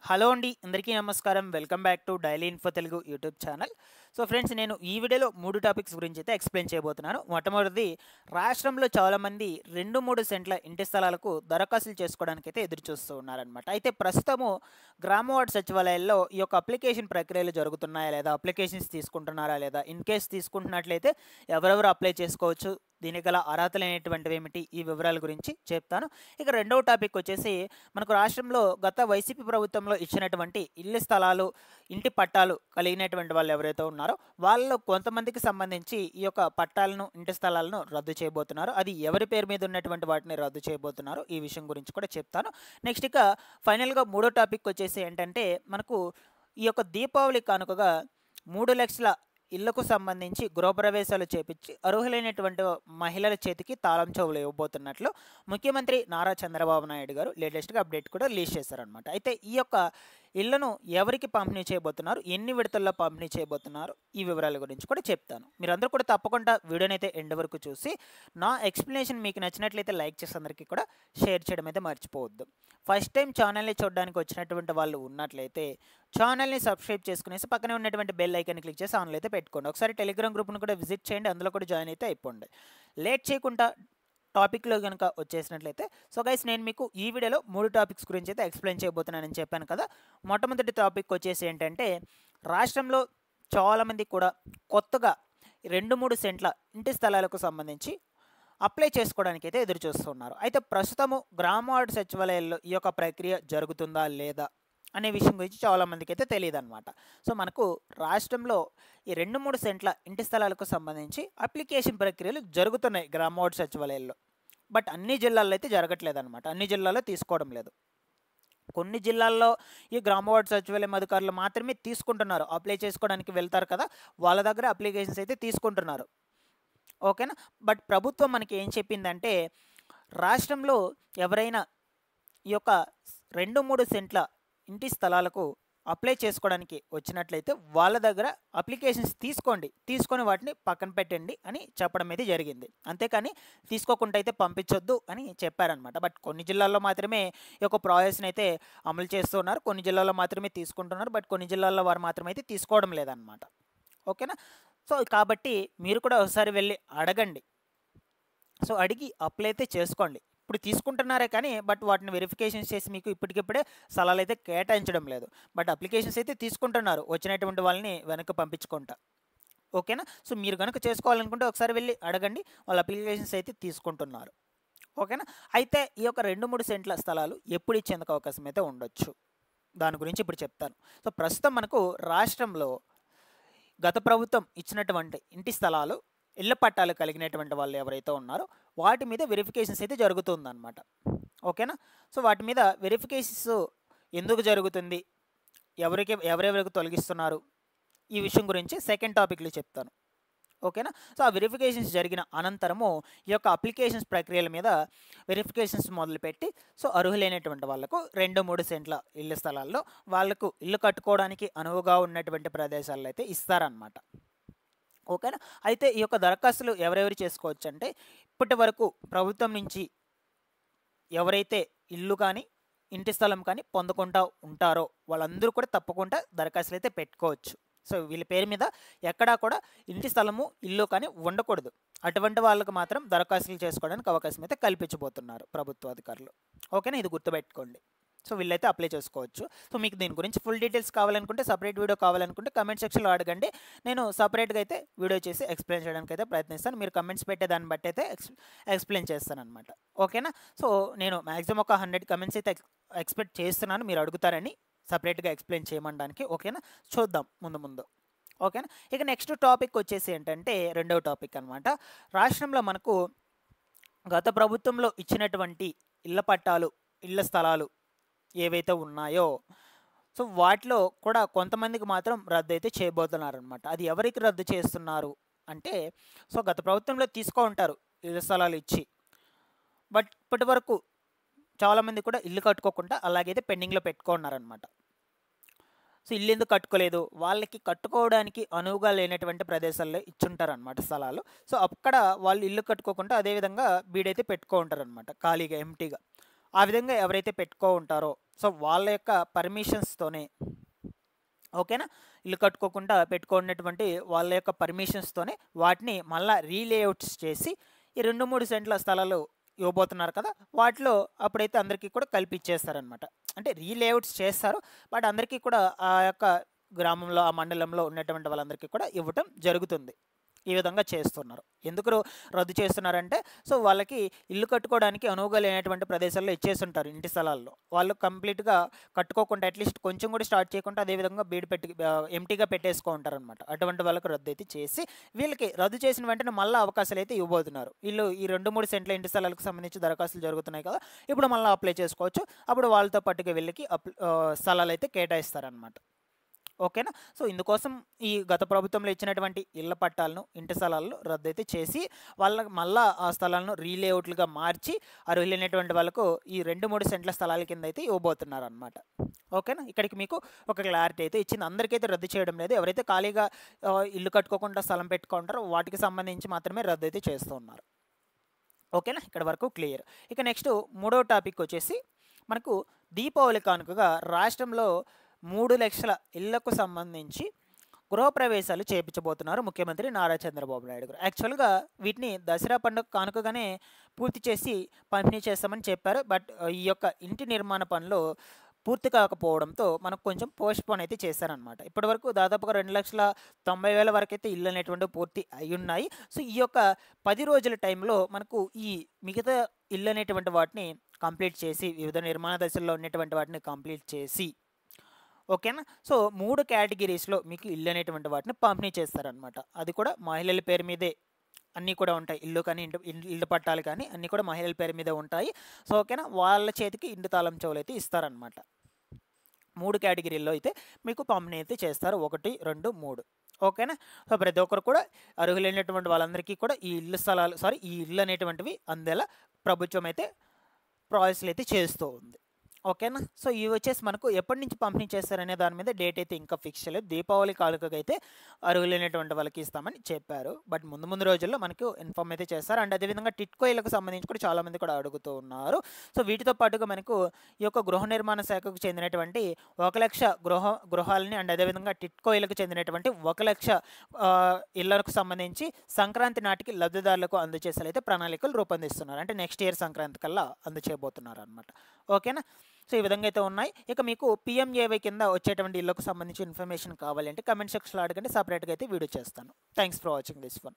Hello అండి, అందరికీ నమస్కారం. Welcome back to daily info Telugu YouTube channel. So friends, నేను ఈ వీడియోలో 3 టాపిక్స్ గురించి అయితే ఎక్స్ప్లెయిన్ చేయబోతున్నాను. మొట్టమొదటిది, రాష్ట్రంలో చాలామంది 2-3 సెంట్ల ఇంటి స్థలాలకు దరఖాస్తులు చేసుకోవడానికి అయితే ఎదురు చూస్తూ ఉన్నారనమాట. అయితే ప్రస్తుతము గ్రామ వార్డు సచివాలయాల్లో ఈ యొక్క అప్లికేషన్ ప్రక్రియలు జరుగుతున్నాయా లేదా, అప్లికేషన్స్ తీసుకుంటున్నారా లేదా, ఇన్ కేస్ తీసుకుంటున్నట్లయితే ఎవరెవరు అప్లై చేసుకోవచ్చు, దీనికి గల అర్హతలు అనేటువంటివి ఏమిటి, ఈ వివరాల గురించి చెప్తాను. ఇక రెండవ టాపిక్ వచ్చేసి, మనకు రాష్ట్రంలో గత వైసీపీ ప్రభుత్వంలో ఇచ్చినటువంటి ఇళ్ల స్థలాలు, ఇంటి పట్టాలు కలిగినటువంటి వాళ్ళు ఎవరైతే ఉన్నారో వాళ్ళలో కొంతమందికి సంబంధించి ఈ యొక్క పట్టాలను, ఇంటి స్థలాలను రద్దు చేయబోతున్నారు. అది ఎవరి పేరు మీద ఉన్నటువంటి వాటిని రద్దు చేయబోతున్నారు, ఈ విషయం గురించి కూడా చెప్తాను. నెక్స్ట్ ఇక ఫైనల్గా మూడో టాపిక్ వచ్చేసి ఏంటంటే, మనకు ఈ యొక్క దీపావళి కానుకగా 3 లక్షల ఇళ్లకు సంబంధించి గృహప్రవేశాలు చేపించి అర్హులైనటువంటి మహిళల చేతికి తాళం చెవులు ఇవ్వబోతున్నట్లు ముఖ్యమంత్రి నారా చంద్రబాబు నాయుడు గారు లేటెస్ట్గా అప్డేట్ కూడా రిలీజ్ చేశారనమాట. అయితే ఈ యొక్క ఇళ్లను ఎవరికి పంపిణీ చేయబోతున్నారు, ఎన్ని విడతల్లో పంపిణీ చేయబోతున్నారు, ఈ వివరాల గురించి కూడా చెప్తాను. మీరందరూ కూడా తప్పకుండా వీడియోని అయితే ఎండ్ వరకు చూసి నా ఎక్స్ప్లెనేషన్ మీకు నచ్చినట్లయితే లైక్ చేసి అందరికీ కూడా షేర్ చేయడం అయితే మర్చిపోవద్దు. ఫస్ట్ టైం ఛానల్ని చూడడానికి వచ్చినటువంటి వాళ్ళు ఉన్నట్లయితే ఛానల్ని సబ్స్క్రైబ్ చేసుకునేసి పక్కనే ఉన్నటువంటి బెల్ ఐకాన్ని క్లిక్ చేసి ఆన్లో అయితే పెట్టుకోండి. ఒకసారి టెలిగ్రామ్ గ్రూప్ను కూడా విజిట్ చేయండి, అందులో కూడా జాయిన్ అయితే అయిపోండి. లేట్ చేయకుండా టాపిక్లో కనుక వచ్చేసినట్లయితే, సో గైస్, నేను మీకు ఈ వీడియోలో 3 టాపిక్స్ గురించి అయితే ఎక్స్ప్లెయిన్ చేయబోతున్నానని చెప్పాను కదా. మొట్టమొదటి టాపిక్ వచ్చేసి ఏంటంటే, రాష్ట్రంలో చాలామంది కూడా కొత్తగా 2-3 సెంట్ల ఇంటి స్థలాలకు సంబంధించి అప్లై చేసుకోవడానికి అయితే ఎదురు చూస్తున్నారు. అయితే ప్రస్తుతము గ్రామ వార్డు సచివాలయాల్లో ఈ యొక్క ప్రక్రియ జరుగుతుందా లేదా అనే విషయం గురించి చాలామందికి అయితే తెలియదు అనమాట. సో మనకు రాష్ట్రంలో ఈ 2-3 సెంట్ల ఇంటి స్థలాలకు సంబంధించి అప్లికేషన్ ప్రక్రియలు జరుగుతున్నాయి గ్రామ వార్డు సచివాలయాల్లో. బట్ అన్ని జిల్లాల్లో అయితే జరగట్లేదు అనమాట, అన్ని జిల్లాల్లో తీసుకోవడం లేదు. కొన్ని జిల్లాల్లో ఈ గ్రామ వార్డు సచివాలయం అధికారులు మాత్రమే తీసుకుంటున్నారు. అప్లై చేసుకోవడానికి వెళ్తారు కదా, వాళ్ళ దగ్గర అప్లికేషన్స్ అయితే తీసుకుంటున్నారు. ఓకేనా. బట్ ప్రభుత్వం మనకి ఏం చెప్పిందంటే, రాష్ట్రంలో ఎవరైనా ఈ యొక్క 2-3 సెంట్ల ఇంటి స్థలాలకు అప్లై చేసుకోవడానికి వచ్చినట్లయితే వాళ్ళ దగ్గర అప్లికేషన్స్ తీసుకొని వాటిని పక్కన పెట్టండి అని చెప్పడం అయితే జరిగింది. అంతేకాని తీసుకోకుండా అయితే పంపించొద్దు అని చెప్పారనమాట. బట్ కొన్ని జిల్లాల్లో మాత్రమే ఈ యొక్క ప్రాసెస్ని అయితే అమలు చేస్తున్నారు, కొన్ని జిల్లాల్లో మాత్రమే తీసుకుంటున్నారు, బట్ కొన్ని జిల్లాల్లో వారు మాత్రమే అయితే తీసుకోవడం లేదనమాట. ఓకేనా. సో కాబట్టి మీరు కూడా ఒకసారి వెళ్ళి అడగండి. సో అడిగి అప్లై అయితే చేసుకోండి. ఇప్పుడు తీసుకుంటున్నారే కానీ బట్ వాటిని వెరిఫికేషన్స్ చేసి మీకు ఇప్పటికిప్పుడే స్థలాలు అయితే కేటాయించడం లేదు. బట్ అప్లికేషన్స్ అయితే తీసుకుంటున్నారు, వచ్చినటువంటి వాళ్ళని వెనక్కి పంపించుకుంటా. ఓకేనా. సో మీరు కనుక చేసుకోవాలనుకుంటే ఒకసారి వెళ్ళి అడగండి, వాళ్ళ అప్లికేషన్స్ అయితే తీసుకుంటున్నారు. ఓకేనా. అయితే ఈ యొక్క 2-3 సెంట్ల స్థలాలు ఎప్పుడు ఇచ్చేందుకు అవకాశం అయితే ఉండొచ్చు, దాని గురించి ఇప్పుడు చెప్తాను. సో ప్రస్తుతం మనకు రాష్ట్రంలో గత ప్రభుత్వం ఇచ్చినటువంటి ఇంటి స్థలాలు, ఇళ్ల పట్టాలు కలిగినటువంటి వాళ్ళు ఎవరైతే ఉన్నారో వాటి మీద వెరిఫికేషన్స్ అయితే జరుగుతుందన్నమాట. ఓకేనా. సో వాటి మీద వెరిఫికేషన్స్ ఎందుకు జరుగుతుంది, ఎవరెవరికి తొలగిస్తున్నారు, ఈ విషయం గురించి సెకండ్ టాపిక్లో చెప్తాను. ఓకేనా. సో ఆ వెరిఫికేషన్స్ జరిగిన అనంతరము ఈ యొక్క అప్లికేషన్స్ ప్రక్రియల మీద వెరిఫికేషన్స్ మొదలుపెట్టి, సో అర్హులైనటువంటి వాళ్ళకు 2-3 సెంట్ల ఇళ్ల స్థలాల్లో వాళ్ళకు ఇల్లు కట్టుకోవడానికి అనువుగా ఉన్నటువంటి ప్రదేశాల్లో అయితే ఇస్తారనమాట. ఓకేనా. అయితే ఈ యొక్క దరఖాస్తులు ఎవరెవరు చేసుకోవచ్చు అంటే, ఇప్పటి వరకు ప్రభుత్వం నుంచి ఎవరైతే ఇల్లు కానీ ఇంటి స్థలం కానీ పొందకుండా ఉంటారో వాళ్ళందరూ కూడా తప్పకుండా దరఖాస్తులు అయితే పెట్టుకోవచ్చు. సో వీళ్ళ పేరు మీద ఎక్కడా కూడా ఇంటి స్థలము, ఇల్లు కానీ ఉండకూడదు. అటువంటి వాళ్ళకు మాత్రం దరఖాస్తులు చేసుకోవడానికి అవకాశం అయితే కల్పించబోతున్నారు ప్రభుత్వ అధికారులు. ఓకేనా, ఇది గుర్తుపెట్టుకోండి. సో వీళ్ళైతే అప్లై చేసుకోవచ్చు. సో మీకు దీని గురించి ఫుల్ డీటెయిల్స్ కావాలనుకుంటే, సపరేట్ వీడియో కావాలనుకుంటే కమెంట్ సెక్షన్లో అడగండి, నేను సపరేట్గా అయితే వీడియో చేసి ఎక్స్ప్లెయిన్ చేయడానికి అయితే ప్రయత్నిస్తాను. మీరు కమెంట్స్ పెట్టే దాన్ని బట్టి అయితే ఎక్స్ప్లెయిన్ చేస్తాను అనమాట. ఓకేనా. సో నేను మ్యాక్సిమం ఒక 100 కమెంట్స్ అయితే ఎక్స్పెక్ట్ చేస్తున్నాను, మీరు అడుగుతారని సపరేట్గా ఎక్స్ప్లెయిన్ చేయమనడానికి. ఓకేనా. చూద్దాం ముందు. ఓకేనా. ఇక నెక్స్ట్ టాపిక్ వచ్చేసి ఏంటంటే, రెండవ టాపిక్ అనమాట. రాష్ట్రంలో మనకు గత ప్రభుత్వంలో ఇచ్చినటువంటి ఇళ్ల పట్టాలు, ఇళ్ల స్థలాలు ఏవైతే ఉన్నాయో సో వాటిలో కూడా కొంతమందికి మాత్రం రద్దు అయితే చేయబోతున్నారనమాట. అది ఎవరికి రద్దు చేస్తున్నారు అంటే, సో గత ప్రభుత్వంలో తీసుకో ఉంటారు ఇళ్ల స్థలాలు ఇచ్చి, బట్ ఇప్పటి వరకు చాలామంది కూడా ఇల్లు కట్టుకోకుండా అలాగైతే పెండింగ్లో పెట్టుకున్నారనమాట. సో ఇల్లు ఎందుకు కట్టుకోలేదు, వాళ్ళకి కట్టుకోవడానికి అనువుగా లేనటువంటి ప్రదేశాల్లో ఇచ్చుంటారనమాట స్థలాలు. సో అక్కడ వాళ్ళు ఇల్లు కట్టుకోకుండా అదేవిధంగా బీడైతే పెట్టుకో ఉంటారనమాట, ఖాళీగా ఎంటీగా. ఆ విధంగా ఎవరైతే పెట్టుకో ఉంటారో సో వాళ్ళ యొక్క పర్మిషన్స్తోనే ఓకేనా, ఇల్లు కట్టుకోకుండా పెట్టుకున్నటువంటి వాళ్ళ యొక్క పర్మిషన్స్తోనే వాటిని మళ్ళీ రీలేఅవుట్స్ చేసి ఈ 2-3 సెంట్ల స్థలాలు ఇవ్వబోతున్నారు కదా, వాటిలో అప్పుడైతే అందరికీ కూడా కల్పించేస్తారనమాట. అంటే రీలేఅవుట్స్ చేస్తారు, బట్ అందరికీ కూడా ఆ యొక్క గ్రామంలో ఆ మండలంలో ఉన్నటువంటి వాళ్ళందరికీ కూడా ఇవ్వటం జరుగుతుంది. ఈ విధంగా చేస్తున్నారు. ఎందుకు రద్దు చేస్తున్నారంటే సో వాళ్ళకి ఇల్లు కట్టుకోవడానికి అనువుగా లేనటువంటి ప్రదేశాల్లో ఇచ్చేస్తుంటారు ఇంటి స్థలాల్లో. వాళ్ళు కంప్లీట్గా కట్టుకోకుండా అట్లీస్ట్ కొంచెం కూడా స్టార్ట్ చేయకుండా అదేవిధంగా బీడు పెట్టి ఎంటీగా పెట్టేసుకో ఉంటారనమాట. అటువంటి వాళ్ళకు రద్దు అయితే చేసి వీళ్ళకి రద్దు చేసిన వెంటనే మళ్ళీ అవకాశాలు అయితే ఇవ్వబోతున్నారు. వీళ్ళు ఈ 2-3 సెంట్ల ఇంటి స్థలాలకు సంబంధించి దరఖాస్తులు జరుగుతున్నాయి కదా, ఇప్పుడు మళ్ళీ అప్లై చేసుకోవచ్చు. అప్పుడు వాళ్ళతో పాటుగా వీళ్ళకి స్థలాలు అయితే కేటాయిస్తారనమాట. ఓకేనా. సో ఇందుకోసం ఈ గత ప్రభుత్వంలో ఇచ్చినటువంటి ఇళ్ల పట్టాలను ఇంటి స్థలాలను రద్దు అయితే చేసి వాళ్ళకి మళ్ళీ ఆ స్థలాలను రీలేఅవుట్లుగా మార్చి అర్హులైనటువంటి వాళ్ళకు ఈ 2-3 సెంట్ల స్థలాల కింద అయితే ఇవ్వబోతున్నారు అనమాట. ఓకేనా. ఇక్కడికి మీకు ఒక క్లారిటీ అయితే ఇచ్చింది. అందరికైతే రద్దు చేయడం లేదు. ఎవరైతే ఖాళీగా ఇల్లు కట్టుకోకుండా స్థలం పెట్టుకుంటారో వాటికి సంబంధించి మాత్రమే రద్దు అయితే చేస్తూ ఉన్నారు. ఓకేనా, ఇక్కడ వరకు క్లియర్. ఇక నెక్స్ట్ 3వ టాపిక్ వచ్చేసి మనకు దీపావళి కానుకగా రాష్ట్రంలో 3 లక్షల ఇళ్లకు సంబంధించి గృహప్రవేశాలు చేయించబోతున్నారు ముఖ్యమంత్రి నారా చంద్రబాబు నాయుడు గారు. యాక్చువల్గా వీటిని దసరా పండుగ కానుకగానే పూర్తి చేసి పంపిణీ చేస్తామని చెప్పారు. బట్ ఈ యొక్క ఇంటి నిర్మాణ పనులు పూర్తి కాకపోవడంతో మనకు కొంచెం పోస్ట్పోన్ అయితే చేశారనమాట. ఇప్పటి వరకు దాదాపుగా 2,90,000 వరకు అయితే ఇల్లు అనేటువంటి పూర్తి అయి ఉన్నాయి. సో ఈ యొక్క 10 రోజుల టైంలో మనకు ఈ మిగతా ఇల్లు అనేటువంటి వాటిని కంప్లీట్ చేసి వివిధ నిర్మాణ దశల్లో ఉన్నటువంటి వాటిని కంప్లీట్ చేసి ఓకేనా. సో 3 కేటగిరీస్లో మీకు ఇల్లు అనేటువంటి వాటిని పంపిణీ చేస్తారనమాట. అది కూడా మహిళల పేరు మీదే అన్నీ కూడా ఉంటాయి. ఇల్లు కానీ ఇల్లు పట్టాలు కానీ అన్నీ కూడా మహిళల పేరు మీదే ఉంటాయి. సో ఓకేనా, వాళ్ళ చేతికి ఇంటి తాళం చెవులు అయితే ఇస్తారనమాట. 3 కేటగిరీల్లో అయితే మీకు పంపిణీ అయితే చేస్తారు. 1, 2, 3 ఓకేనా. సో ప్రతి ఒక్కరు కూడా అర్హులైనటువంటి వాళ్ళందరికీ కూడా ఈ ఇల్లు అనేటువంటివి అందేలా ప్రభుత్వం అయితే ప్రాసెస్లు అయితే చేస్తూ ఉంది. ఓకేనా. సో ఇవి వచ్చేసి మనకు ఎప్పటి నుంచి పంపిణీ చేస్తారనే దాని మీద డేట్ అయితే ఇంకా ఫిక్స్ చేయలేదు. దీపావళి కానుకగా అయితే అర్హులైనటువంటి వాళ్ళకి ఇస్తామని చెప్పారు. బట్ ముందు రోజుల్లో మనకు ఇన్ఫార్మ్ అయితే చేస్తారు. అండ్ అదేవిధంగా టిట్కో ఇళ్లకు సంబంధించి కూడా చాలామంది కూడా అడుగుతూ ఉన్నారు. సో వీటితో పాటుగా మనకు ఈ యొక్క గృహ నిర్మాణ శాఖకు చెందినటువంటి 1 లక్ష గృహాలని అండ్ అదేవిధంగా టిట్కో ఇళ్లకు చెందినటువంటి 1 లక్ష ఇళ్లకు సంబంధించి సంక్రాంతి నాటికి లబ్ధిదారులకు అందజేసేలా అయితే ప్రణాళికలు రూపొందిస్తున్నారు. అంటే నెక్స్ట్ ఇయర్ సంక్రాంతి కల్లా అందజేయబోతున్నారు అనమాట. ఓకేనా. సో ఈ విధంగా అయితే ఉన్నాయి. ఇక మీకు PMAY కింద వచ్చేటువంటి ఇళ్లకు సంబంధించి ఇన్ఫర్మేషన్ కావాలంటే కమెంట్ సెక్షన్లో అడగండి, సపరేట్గా అయితే వీడియో చేస్తాను. Thanks for watching this one.